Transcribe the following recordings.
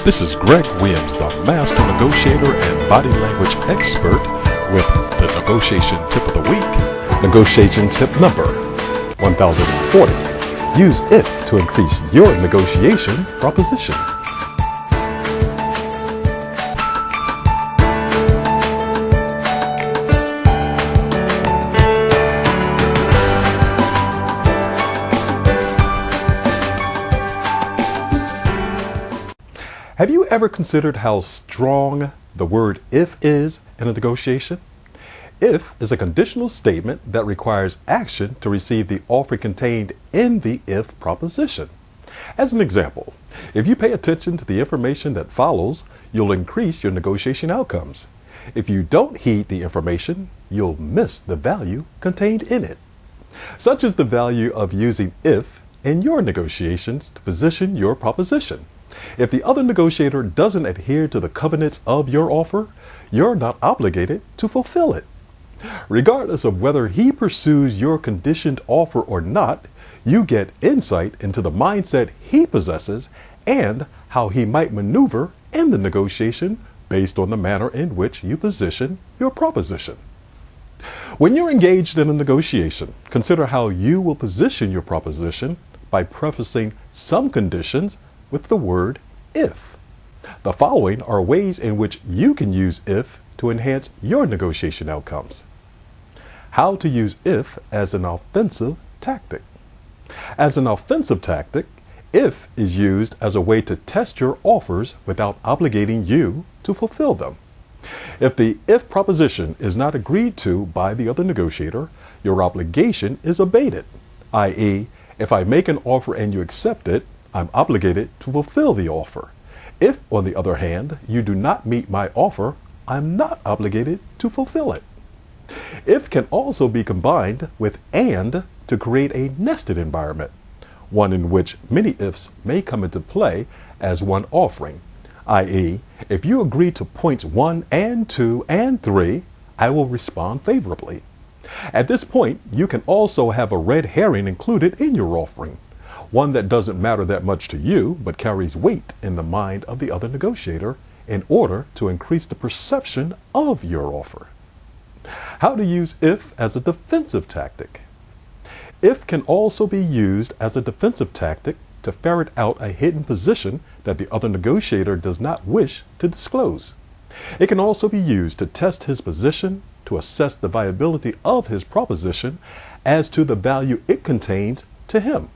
This is Greg Williams, the Master Negotiator and Body Language Expert with the Negotiation Tip of the Week. Negotiation tip number 1040. Use if to increase your negotiation propositions. Have you ever considered how strong the word if is in a negotiation? If is a conditional statement that requires action to receive the offer contained in the if proposition. As an example, if you pay attention to the information that follows, you'll increase your negotiation outcomes. If you don't heed the information, you'll miss the value contained in it. Such is the value of using if in your negotiations to position your proposition. If the other negotiator doesn't adhere to the covenants of your offer, you're not obligated to fulfill it. Regardless of whether he pursues your conditioned offer or not, you get insight into the mindset he possesses and how he might maneuver in the negotiation based on the manner in which you position your proposition. When you're engaged in a negotiation, consider how you will position your proposition by prefacing some conditions with the word if. The following are ways in which you can use if to enhance your negotiation outcomes. How to use if as an offensive tactic. As an offensive tactic, if is used as a way to test your offers without obligating you to fulfill them. If the if proposition is not agreed to by the other negotiator, your obligation is abated, i.e., if I make an offer and you accept it, I'm obligated to fulfill the offer. If, on the other hand, you do not meet my offer, I'm not obligated to fulfill it. If can also be combined with and to create a nested environment, one in which many ifs may come into play as one offering, i.e., if you agree to points 1 and 2 and 3, I will respond favorably. At this point, you can also have a red herring included in your offering, one that doesn't matter that much to you, but carries weight in the mind of the other negotiator in order to increase the perception of your offer. How to use if as a defensive tactic. If can also be used as a defensive tactic to ferret out a hidden position that the other negotiator does not wish to disclose. It can also be used to test his position, to assess the viability of his proposition as to the value it contains to him.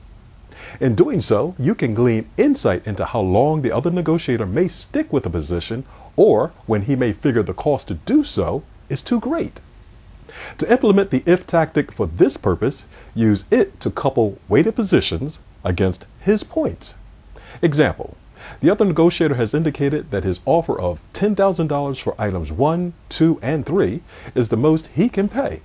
In doing so, you can glean insight into how long the other negotiator may stick with a position or when he may figure the cost to do so is too great. To implement the if tactic for this purpose, use it to couple weighted positions against his points. Example, the other negotiator has indicated that his offer of $10,000 for items 1, 2, and 3 is the most he can pay.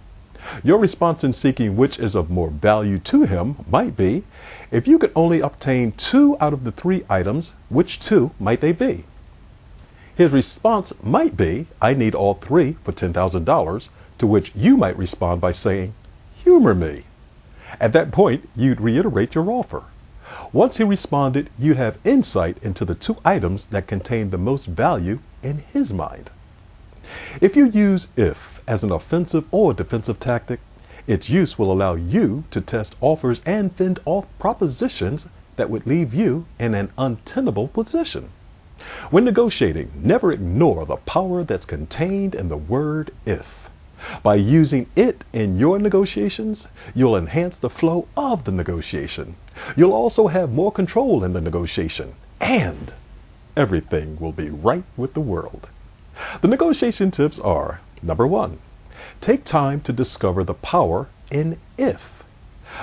Your response in seeking which is of more value to him might be, if you could only obtain 2 out of the 3 items, which 2 might they be? His response might be, I need all 3 for $10,000, to which you might respond by saying, humor me. At that point, you'd reiterate your offer. Once he responded, you'd have insight into the 2 items that contain the most value in his mind. If you use if as an offensive or defensive tactic, its use will allow you to test offers and fend off propositions that would leave you in an untenable position. When negotiating, never ignore the power that's contained in the word if. By using it in your negotiations, you'll enhance the flow of the negotiation. You'll also have more control in the negotiation, and everything will be right with the world. The negotiation tips are, number 1, take time to discover the power in if.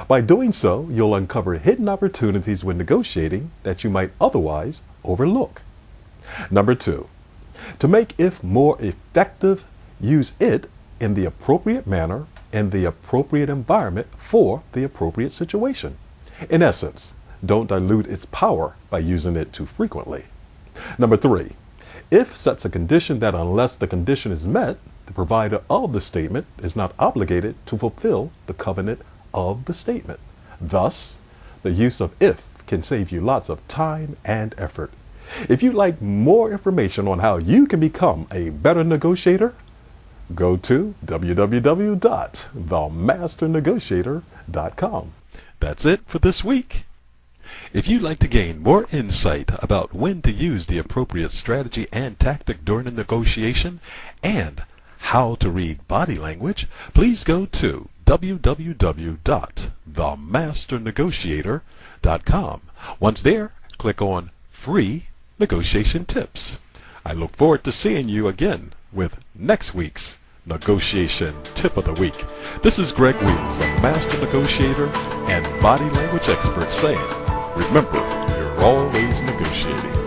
By doing so, you'll uncover hidden opportunities when negotiating that you might otherwise overlook. Number 2, to make if more effective, use it in the appropriate manner in the appropriate environment for the appropriate situation. In essence, don't dilute its power by using it too frequently. Number 3, if sets a condition that unless the condition is met, the provider of the statement is not obligated to fulfill the covenant of the statement. Thus, the use of if can save you lots of time and effort. If you'd like more information on how you can become a better negotiator, go to www.themasternegotiator.com. That's it for this week. If you'd like to gain more insight about when to use the appropriate strategy and tactic during a negotiation and how to read body language, please go to www.themasternegotiator.com. Once there, click on Free Negotiation Tips. I look forward to seeing you again with next week's Negotiation Tip of the Week. This is Greg Williams, the Master Negotiator and Body Language Expert, saying, remember, you're always negotiating.